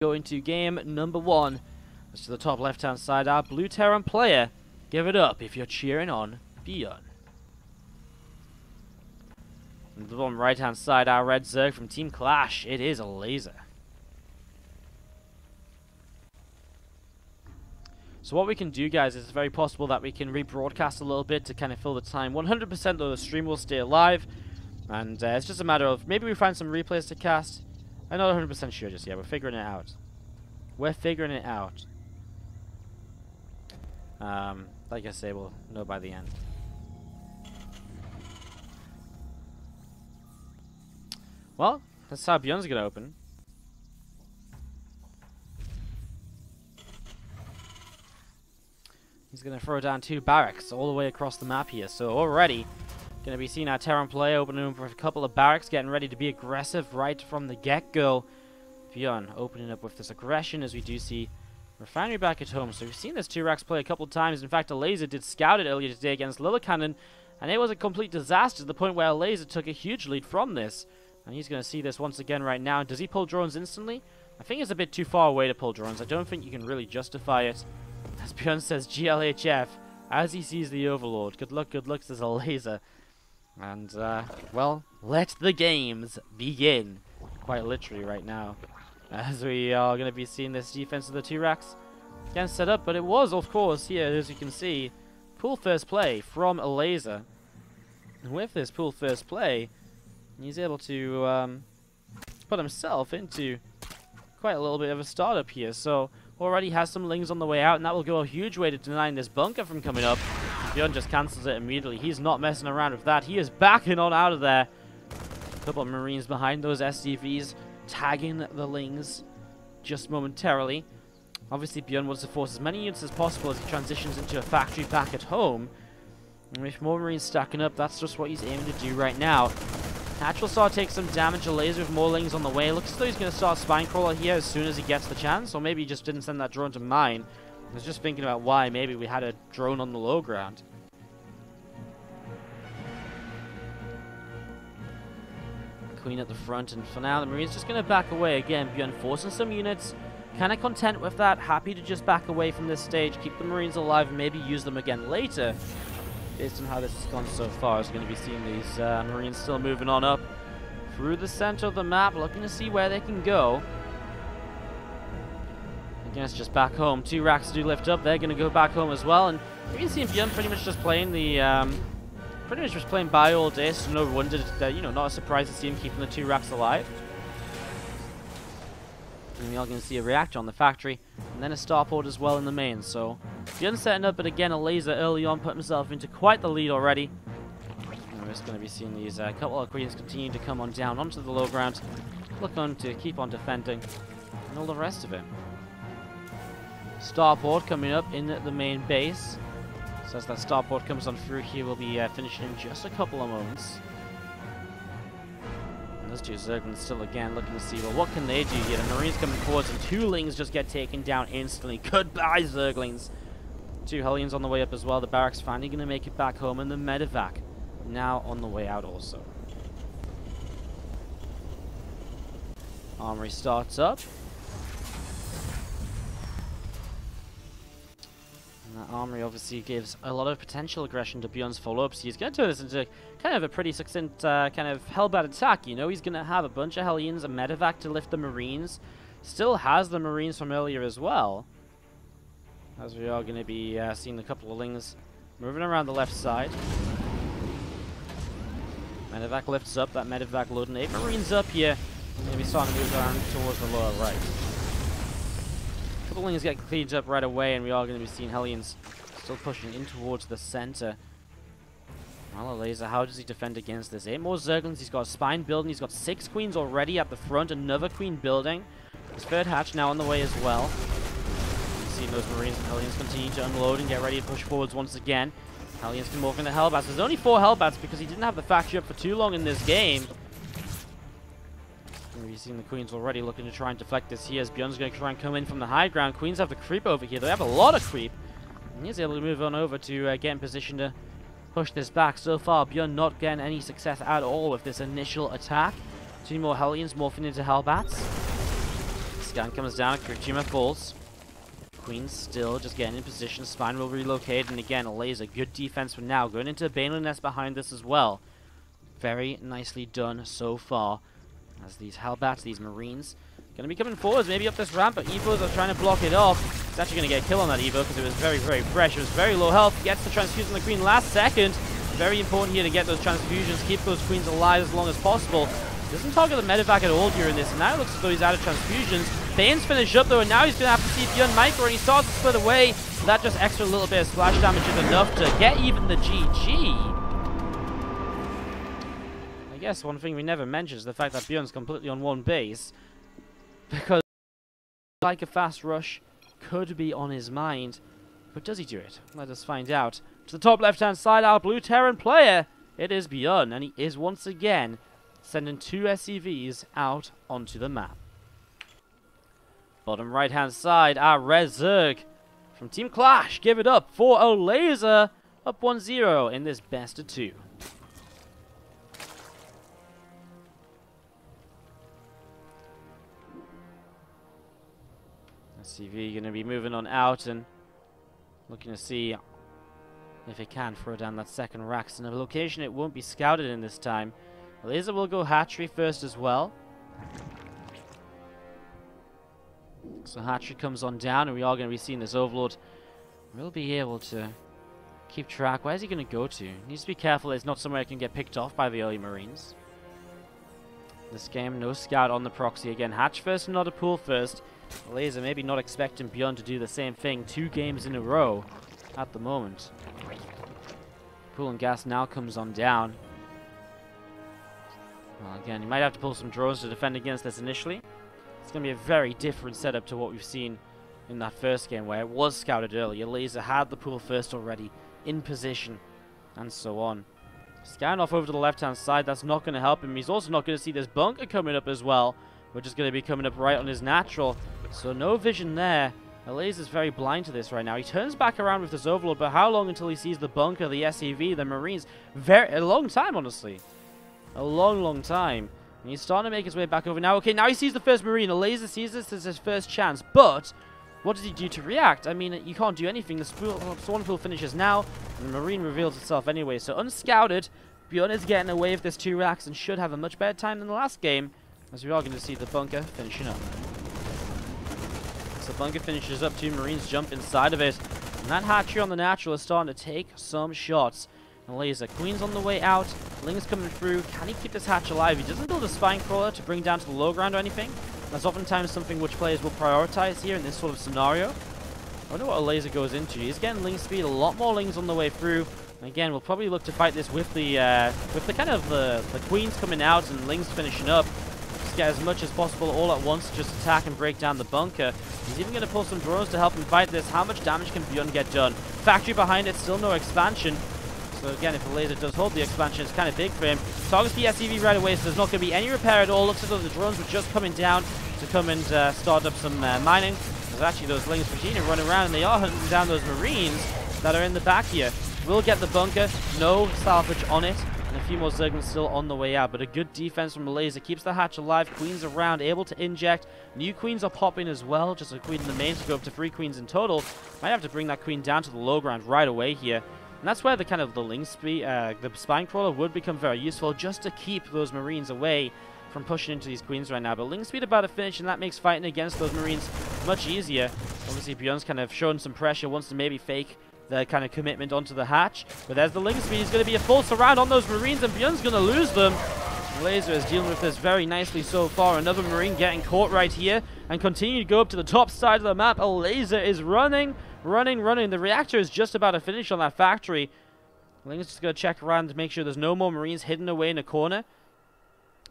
Go into game number 1. As to the top left hand side, our blue Terran player. Give it up if you're cheering on ByuN. And the bottom right hand side, our red Zerg from Team Clash. It is Elazer. So what we can do, guys, is it's very possible that we can rebroadcast a little bit to kind of fill the time. 100% though the stream will stay alive. And it's just a matter of maybe we find some replays to cast. I'm not 100% sure just yet. We're figuring it out. We're figuring it out. Like I say, we'll know by the end. Well, that's how ByuN's going to open. He's going to throw down 2 barracks all the way across the map here. So already going to be seeing our Terran player opening up for a couple of barracks, getting ready to be aggressive right from the get-go. ByuN opening up with this aggression as we do see Refinery back at home. So we've seen this 2 racks play a couple of times. In fact, Elazer did scout it earlier today against Lillecannon, and it was a complete disaster to the point where Elazer took a huge lead from this. And he's going to see this once again right now. Does he pull drones instantly? I think it's a bit too far away to pull drones. I don't think you can really justify it. As ByuN says, GLHF, as he sees the Overlord. Good luck, says Elazer. And, well, let the games begin. Quite literally right now. As we are going to be seeing this defense of the 2 racks again set up. But it was, of course, here, as you can see, pool first play from Elazer. And with this pool first play, he's able to put himself into quite a little bit of a startup here. So already has some lings on the way out, and that will go a huge way to denying this bunker from coming up. ByuN just cancels it immediately. He's not messing around with that. He is backing on out of there. A couple of Marines behind those SCVs, tagging the lings just momentarily. Obviously, ByuN wants to force as many units as possible as he transitions into a factory back at home. And with more Marines stacking up, that's just what he's aiming to do right now. Natural Star takes some damage. Elazer with more lings on the way. Looks as though he's going to start Spine Crawler here as soon as he gets the chance. Or maybe he just didn't send that drone to mine. I was just thinking about why. Maybe we had a drone on the low ground. Queen at the front. And for now, the Marine's just going to back away again. ByuN forcing some units. Kind of content with that. Happy to just back away from this stage. Keep the Marines alive and maybe use them again later. Based on how this has gone so far, is going to be seeing these Marines still moving on up through the center of the map, looking to see where they can go. Again, it's just back home. 2 racks do lift up. They're going to go back home as well. And you can see ByuN pretty much just playing the, ByuN all day. So no wonder that, you know, not a surprise to see him keeping the 2 racks alive. And we are going to see a reactor on the factory, and then a starport as well in the main. So ByuN setting up, but again, Elazer early on put himself into quite the lead already. And we're just going to be seeing these couple of Queens continue to come on down onto the low ground, look on to keep on defending, and all the rest of it. Starport coming up in the main base. So as that starport comes on through here, we'll be finishing in just a couple of moments. Those 2 Zerglings still again looking to see, well, what can they do here? The Marines coming forwards and 2 lings just get taken down instantly. Goodbye, Zerglings. 2 Hellions on the way up as well. The barracks finally going to make it back home, and the medevac now on the way out also. Armory starts up. That armory obviously gives a lot of potential aggression to ByuN's follow-ups. He's going to turn this into kind of a pretty succinct kind of hellbat attack. You know, he's going to have a bunch of Hellions, a medevac to lift the Marines. Still has the Marines from earlier as well. As we are going to be seeing a couple of lings moving around the left side. Medevac lifts up. That medevac loading 8 Marines up here. Maybe starting to move around towards the lower right. Lings get cleaned up right away, and we are going to be seeing Hellions still pushing in towards the center. Well, Elazer, how does he defend against this? 8 more Zerglings. He's got a spine building. He's got 6 Queens already at the front. Another Queen building. His 3rd hatch now on the way as well. Seeing those Marines and Hellions continue to unload and get ready to push forwards once again. Hellions can morph into Hellbats. There's only 4 Hellbats because he didn't have the factory up for too long in this game. We've seen the Queens already looking to try and deflect this here as ByuN's going to try and come in from the high ground. Queens have the creep over here. They have a lot of creep. And he's able to move on over to get in position to push this back. So far, ByuN not getting any success at all with this initial attack. 2 more Hellions morphing into Hellbats. Scan comes down, Kurjima falls. Queen's still just getting in position. Spine will relocate, and again, Elazer, good defense for now. Going into a Banelin nest behind this as well. Very nicely done so far. As these Hellbats, these Marines, going to be coming forwards, maybe up this ramp, but Evos are trying to block it off. It's actually going to get a kill on that Evo because it was very, very fresh. It was very low health. Gets the transfusion on the Queen last second. Very important here to get those transfusions, keep those Queens alive as long as possible. Doesn't target the medevac at all during this, and now it looks as though he's out of transfusions. Bane's finished up though, and now he's going to have to see ByuN micro, and he starts to split away. That just extra little bit of splash damage is enough to get even the GG. I guess one thing we never mentioned is the fact that ByuN's completely on one base, because like a fast rush could be on his mind, but does he do it? Let us find out. To the top left-hand side, our blue Terran player, it is ByuN, and he is once again sending 2 SCVs out onto the map. Bottom right-hand side, our Red Zerg from Team Clash, give it up for Elazer, up 1-0 in this best of 2. SCV going to be moving on out and looking to see if it can throw down that second Rax in a location it won't be scouted in this time. Elazer will go hatchery first as well. So hatchery comes on down, and we are going to be seeing this Overlord. We'll be able to keep track. Where's he going to go to? He needs to be careful it's not somewhere it can get picked off by the early Marines. This game, no scout on the proxy again. Hatch first and not a pool first. Elazer maybe not expecting ByuN to do the same thing 2 games in a row at the moment. Pool and gas now comes on down. Well, again, you might have to pull some drones to defend against this initially. It's going to be a very different setup to what we've seen in that first game where it was scouted early. Elazer had the pool first already in position and so on. Scan off over to the left-hand side, that's not going to help him. He's also not going to see this bunker coming up as well, which is going to be coming up right on his natural. So no vision there. Elazer's very blind to this right now. He turns back around with this Overlord, but how long until he sees the bunker, the SCV, the Marines? A long time, honestly. A long, long time. And he's starting to make his way back over now. Okay, now he sees the first Marine. Elazer sees this as his first chance. But what does he do to react? I mean, you can't do anything. The Swarm Pool finishes now, and the Marine reveals itself anyway. So unscouted, ByuN is getting away with this 2 racks and should have a much better time than the last game, as we are going to see the bunker finishing up. So the bunker finishes up, 2 Marines jump inside of it. And that hatchery on the natural is starting to take some shots. Elazer, Queen's on the way out, Ling's coming through. Can he keep this hatch alive? He doesn't build a spine crawler to bring down to the low ground or anything. That's oftentimes something which players will prioritize here in this sort of scenario. I wonder what Elazer goes into. He's getting Ling speed, a lot more Lings on the way through. And again, we'll probably look to fight this with the kind of the Queens coming out and Lings finishing up. Just get as much as possible all at once, just attack and break down the bunker. He's even going to pull some drones to help him fight this. How much damage can ByuN get done? Factory behind it, still no expansion. So again, if Elazer does hold the expansion, it's kind of big for him. Targets the SCV right away, so there's not going to be any repair at all. Looks as though the drones were just coming down to come and start up some mining. There's actually those Lings Regina running around, and they are hunting down those Marines that are in the back here. Will get the bunker, no salvage on it, and a few more Zerglings still on the way out. But a good defense from Elazer keeps the hatch alive. Queens around, able to inject. New Queens are popping as well, just a Queen in the main to go up to 3 Queens in total. Might have to bring that Queen down to the low ground right away here. And that's where the kind of the spine crawler would become very useful, just to keep those Marines away from pushing into these Queens right now. But Ling speed about to finish, and that makes fighting against those Marines much easier. Obviously, ByuN's kind of showing some pressure, wants to maybe fake the kind of commitment onto the hatch. But there's the Ling speed. He's going to be a full surround on those Marines, and ByuN's going to lose them. Elazer is dealing with this very nicely so far. Another Marine getting caught right here, and continue to go up to the top side of the map. Elazer is running. The reactor is just about to finish on that factory. Ling's just going to check around to make sure there's no more Marines hidden away in a corner.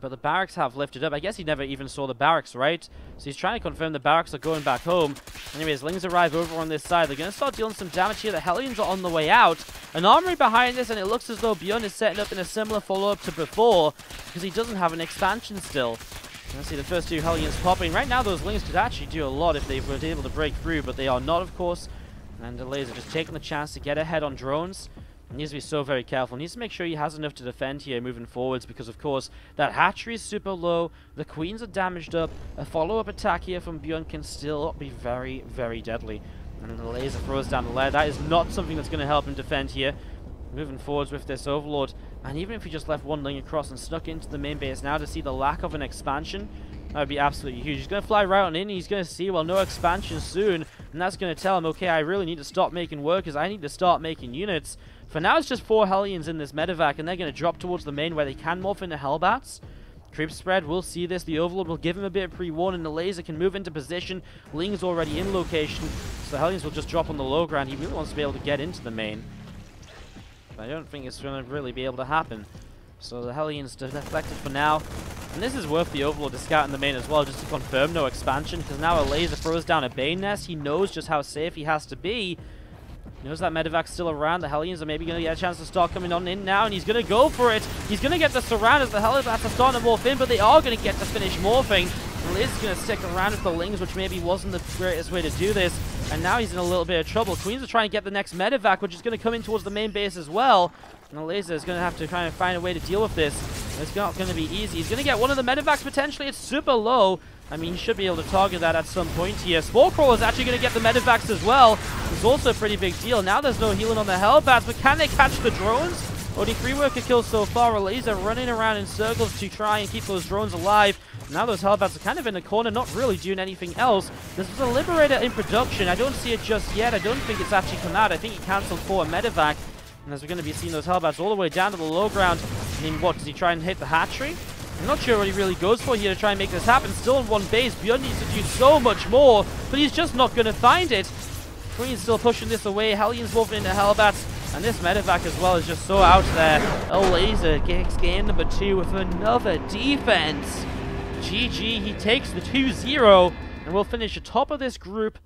But the barracks have lifted up. I guess he never even saw the barracks, right? So he's trying to confirm the barracks are going back home. Anyways, Lings arrive over on this side. They're going to start dealing some damage here. The Hellions are on the way out. An armory behind this, and it looks as though ByuN is setting up in a similar follow-up to before, because he doesn't have an expansion still. Let's see the first 2 Hellions popping. Right now, those Lings could actually do a lot if they were able to break through, but they are not, of course. And Elazer just taking the chance to get ahead on drones. He needs to be so very careful. He needs to make sure he has enough to defend here moving forwards, because of course that hatchery is super low, the queens are damaged up, a follow-up attack here from ByuN can still be very, very deadly. And the Elazer throws down the lair. That is not something that's going to help him defend here. Moving forwards with this Overlord, and even if he just left one link across and snuck into the main base now to see the lack of an expansion, that would be absolutely huge. He's going to fly right on in, he's going to see, well, no expansion soon, and that's going to tell him, okay, I really need to stop making workers, I need to start making units. For now, it's just 4 Hellions in this medevac, and they're going to drop towards the main where they can morph into Hellbats. Creep spread, we'll see this. The Overlord will give him a bit of pre-warning. The Elazer can move into position. Ling's already in location, so the Hellions will just drop on the low ground. He really wants to be able to get into the main. I don't think it's going to really be able to happen. So the Hellions deflected for now. And this is worth the Overlord to scout in the main as well, just to confirm no expansion, because now Elazer throws down a Bane Nest. He knows just how safe he has to be. He knows that medevac's still around. The Hellions are maybe going to get a chance to start coming on in now, and he's going to go for it. He's going to get the surround as the Hellbats are starting to morph in, but they are going to get to finish morphing. Elazer's going to stick around with the Lings, which maybe wasn't the greatest way to do this. And now he's in a little bit of trouble. Queens are trying to get the next medevac, which is going to come in towards the main base as well. And Elazer is going to have to try and find a way to deal with this. It's not going to be easy. He's going to get one of the medevacs potentially. It's super low. I mean, he should be able to target that at some point here. Spore Crawler's actually going to get the medevacs as well. It's also a pretty big deal. Now there's no healing on the Hellbats, but can they catch the drones? Only 3 worker kills so far. Elazer running around in circles to try and keep those drones alive. Now those Hellbats are kind of in the corner, not really doing anything else. This was a Liberator in production. I don't see it just yet. I don't think it's actually come out. I think he cancelled for a medevac. And as we're going to be seeing those Hellbats all the way down to the low ground. I mean, what, does he try and hit the hatchery? I'm not sure what he really goes for here to try and make this happen. Still in one base. ByuN needs to do so much more, but he's just not going to find it. Queen's still pushing this away. Hellions morphing into Hellbats. And this medevac as well is just so out there. Elazer gets game number 2 with another defense. GG, he takes the 2-0, and we'll finish atop of this group